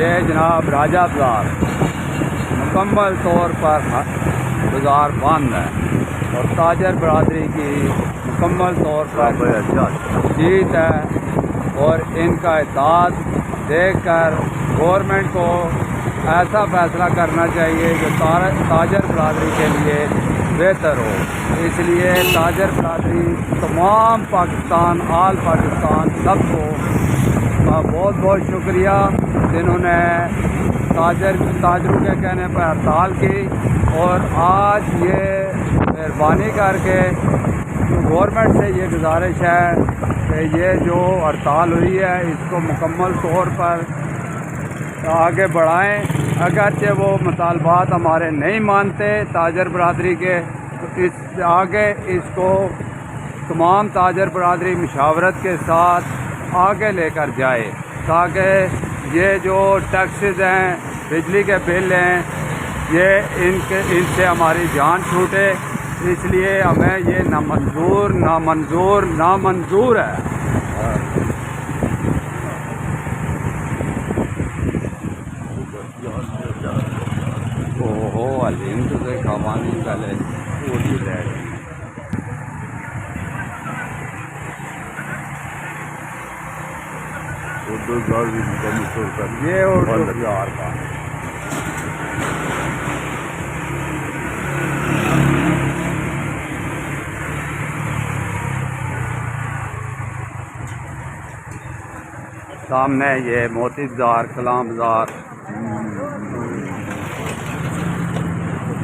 ये जनाब राजा बाज़ार मुकम्मल तौर पर बाज़ार बंद है और ताजर बरादरी की मुकम्मल तौर पर जीत है। और इनका इत्तेहाद देखकर गवर्नमेंट को ऐसा फैसला करना चाहिए जो ताजर बरादरी के लिए बेहतर हो। इसलिए ताजर बरादरी तमाम पाकिस्तान आल पाकिस्तान सबको बहुत बहुत शुक्रिया जिन्होंने ताजरों के कहने पर हड़ताल की। और आज ये मेहरबानी करके गवर्नमेंट से ये गुजारिश है कि ये जो हड़ताल हुई है इसको मुकम्मल तौर पर आगे बढ़ाएं। अगरचे वो मुतालबात हमारे नहीं मानते ताजर बरादरी के, तो इस आगे इसको तमाम ताजर बरादरी मशावरत के साथ आगे लेकर जाए ताकि ये जो टैक्सेस हैं, बिजली के बिल हैं, ये इनसे हमारी जान छूटे। इसलिए हमें ये नामंजूर है। ओहो अलीम तुझे खवानी पहले पूरी ले ये और यार का सामने ये मोती बाज़ार कलाम बाज़ार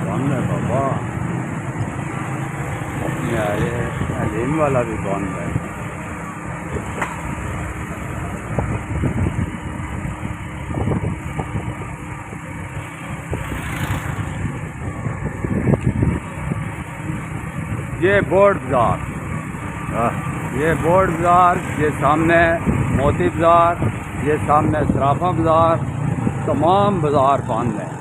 बंद है बाबा। ये अलीम वाला भी बंद है। ये बोर्ड बाज़ार, ये बोर्ड बाज़ार, ये सामने मोती बाज़ार, ये सामने सराफा बाज़ार, तमाम बाज़ार बंद हैं।